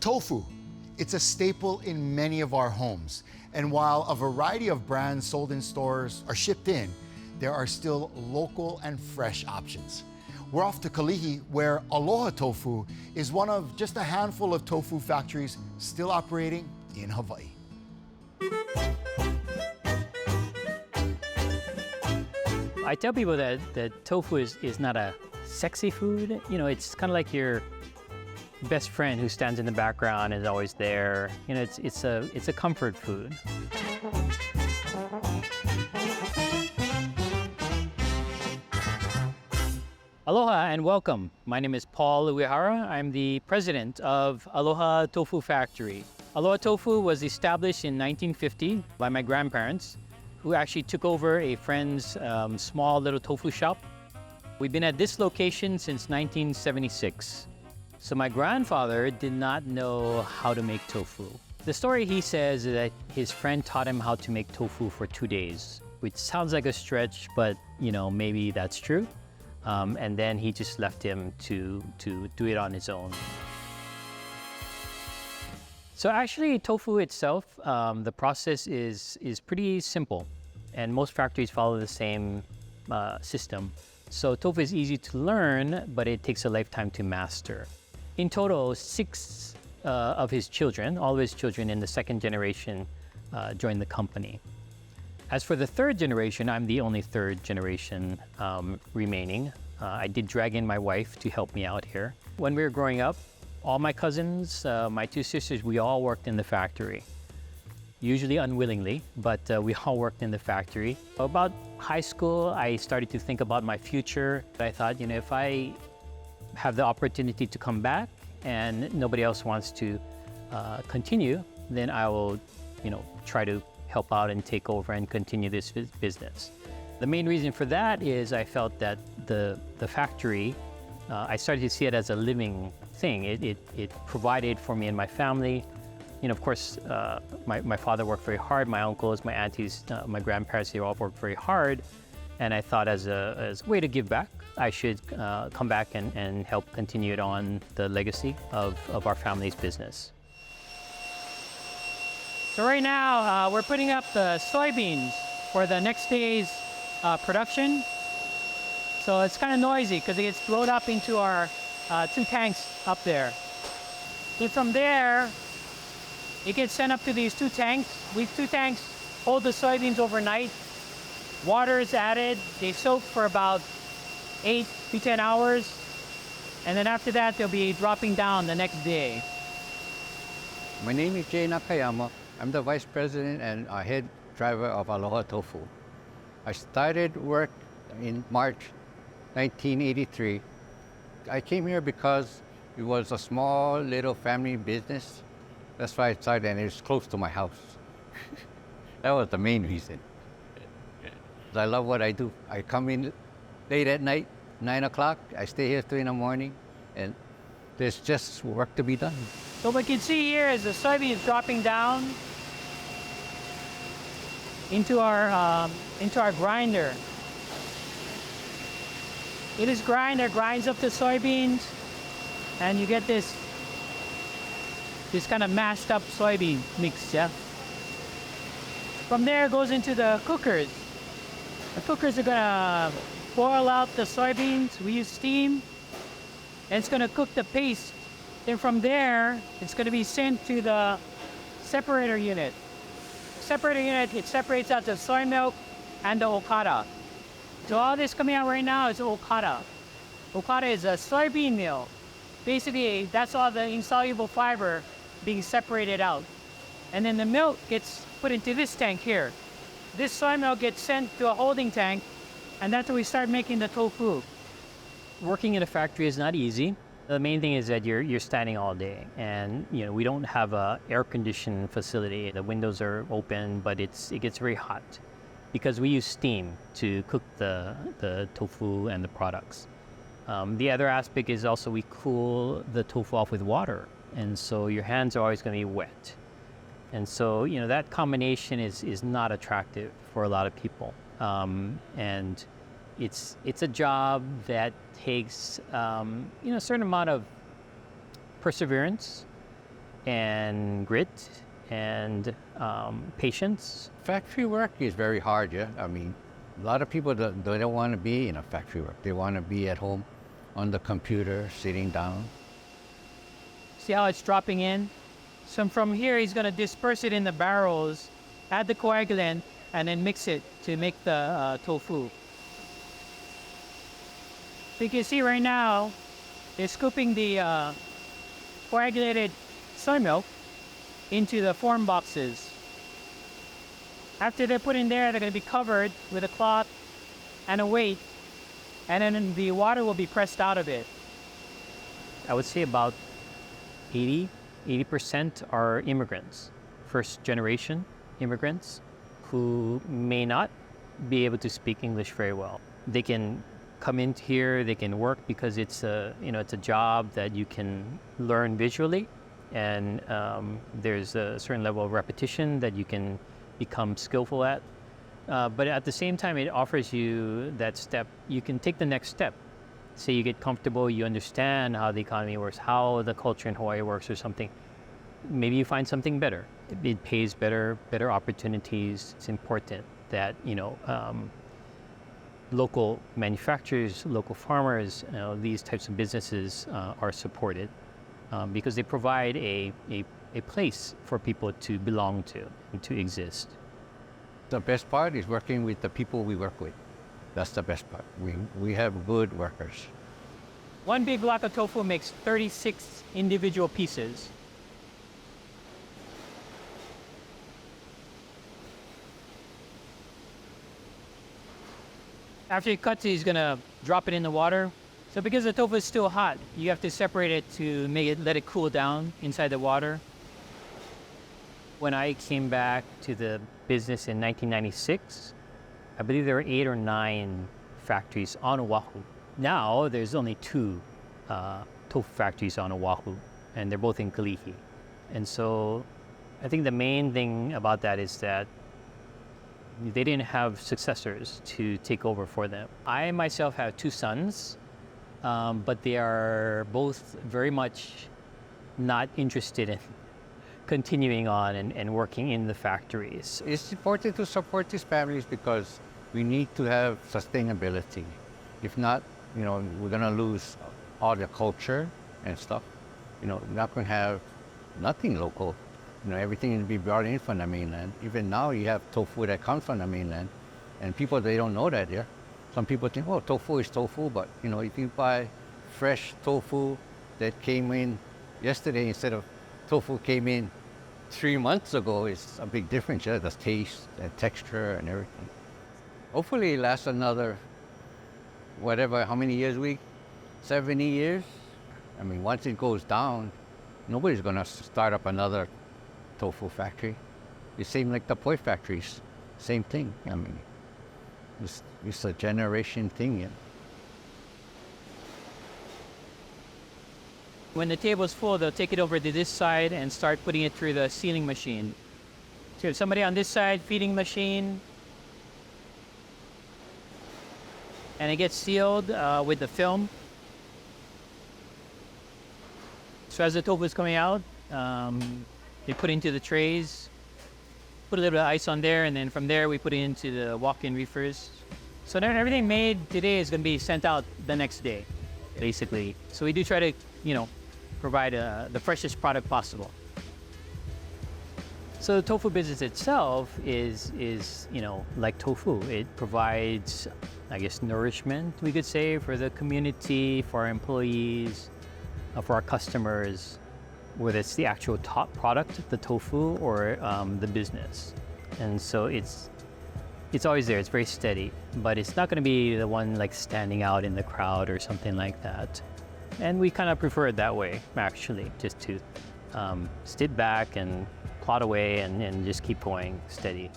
Tofu. It's a staple in many of our homes. And while a variety of brands sold in stores are shipped in, there are still local and fresh options. We're off to Kalihi, where Aloha Tofu is one of just a handful of tofu factories still operating in Hawaii. I tell people that tofu is not a sexy food. You know, it's kind of like your best friend who stands in the background and is always there. You know, it's a comfort food. Aloha and welcome. My name is Paul Uehara. I'm the president of Aloha Tofu Factory. Aloha Tofu was established in 1950 by my grandparents, who actually took over a friend's small little tofu shop. We've been at this location since 1976. So my grandfather did not know how to make tofu. The story he says is that his friend taught him how to make tofu for 2 days, which sounds like a stretch, but you know, maybe that's true. And then he just left him to do it on his own. So actually, tofu itself, the process is pretty simple, and most factories follow the same system. So tofu is easy to learn, but it takes a lifetime to master. In total, 6 of his children, all of his children in the second generation, joined the company. As for the third generation, I'm the only third generation remaining. I did drag in my wife to help me out here. When we were growing up, all my cousins, my 2 sisters, we all worked in the factory. Usually unwillingly, but we all worked in the factory. About high school, I started to think about my future. I thought, you know, if I have the opportunity to come back and nobody else wants to continue, then I will, you know, try to help out and take over and continue this business. The main reason for that is I felt that the factory, I started to see it as a living thing. It provided for me and my family. You know, of course, my father worked very hard, my uncles, my aunties, my grandparents, they all worked very hard. And I thought as a way to give back, I should come back and help continue it on the legacy of our family's business. So right now, we're putting up the soybeans for the next day's production. So it's kind of noisy because it gets loaded up into our 2 tanks up there. Then from there, it gets sent up to these 2 tanks. These 2 tanks hold the soybeans overnight. Water is added. They soak for about 8 to 10 hours. And then after that, they'll be dropping down the next day. My name is Jay Nakayama. I'm the vice president and head driver of Aloha Tofu. I started work in March 1983. I came here because it was a small little family business. That's why I started, and it's close to my house. That was the main reason. I love what I do. I come in late at night, 9 o'clock. I stay here 3 in the morning, and there's just work to be done. So what you can see here is the soybeans dropping down into our grinder. This grinder grinds up the soybeans, and you get this kind of mashed up soybean mix, yeah? From there, it goes into the cookers. The cookers are gonna boil out the soybeans. We use steam, and it's gonna cook the paste. Then from there, it's gonna be sent to the separator unit. Separator unit, it separates out the soy milk and the okara. So all this coming out right now is okara. Okara is a soybean meal. Basically, that's all the insoluble fiber being separated out. And then the milk gets put into this tank here. This soy milk gets sent to a holding tank, and that's where we start making the tofu. Working in a factory is not easy. The main thing is that you're standing all day, and you know, we don't have a air-conditioned facility. The windows are open, but it gets very hot because we use steam to cook the tofu and the products. The other aspect is also we cool the tofu off with water, and so your hands are always going to be wet. And so, you know, that combination is not attractive for a lot of people. And it's a job that takes, you know, a certain amount of perseverance and grit and patience. Factory work is very hard, yeah. I mean, a lot of people don't want to be in a factory work. They want to be at home on the computer, sitting down. See how it's dropping in? So from here, he's going to disperse it in the barrels, add the coagulant, and then mix it to make the tofu. So you can see right now, they're scooping the coagulated soy milk into the form boxes. After they're put in there, they're going to be covered with a cloth and a weight, and then the water will be pressed out of it. I would say about 80% are immigrants, first generation immigrants who may not be able to speak English very well. They can come in here, they can work because it's a job that you can learn visually, and there's a certain level of repetition that you can become skillful at. But at the same time, it offers you that step. You can take the next step. Say you get comfortable, you understand how the economy works, how the culture in Hawaii works or something. Maybe you find something better. It pays better opportunities. It's important that, local manufacturers, local farmers, these types of businesses are supported because they provide a place for people to belong to and to exist. The best part is working with the people we work with. That's the best part. We have good workers. One big block of tofu makes 36 individual pieces. After he cuts it, he's going to drop it in the water. So because the tofu is still hot, you have to separate it to let it cool down inside the water. When I came back to the business in 1996, I believe there were 8 or 9 factories on Oahu. Now there's only 2 tofu factories on Oahu, and they're both in Kalihi. And so I think the main thing about that is that they didn't have successors to take over for them. I myself have 2 sons, but they are both very much not interested in continuing on and working in the factories. It's important to support these families because we need to have sustainability. If not, we're going to lose all the culture and stuff. We're not going to have nothing local. Everything will be brought in from the mainland. Even now, you have tofu that comes from the mainland, and people, they don't know that here. Some people think, oh, tofu is tofu, but if you buy fresh tofu that came in yesterday instead of tofu came in 3 months ago, it's a big difference. Yeah, the taste and texture and everything. Hopefully, it lasts another, how many years 70 years. I mean, once it goes down, nobody's going to start up another tofu factory. It's same like the poi factories, same thing. I mean, it's a generation thing. Yeah. When the table's full, they'll take it over to this side and start putting it through the sealing machine. So if somebody on this side, feeding machine, and it gets sealed with the film. So as the tofu is coming out, they put it into the trays, put a little bit of ice on there, and then from there we put it into the walk-in reefers. So then everything made today is going to be sent out the next day, basically. So we do try to, provide the freshest product possible. So the tofu business itself is like tofu. It provides, nourishment, we could say, for the community, for our employees, for our customers, whether it's the actual top product, the tofu, or the business. And so it's always there. It's very steady, but it's not going to be the one like standing out in the crowd or something like that. And we kind of prefer it that way, actually, just to sit back and plot away and just keep going steady.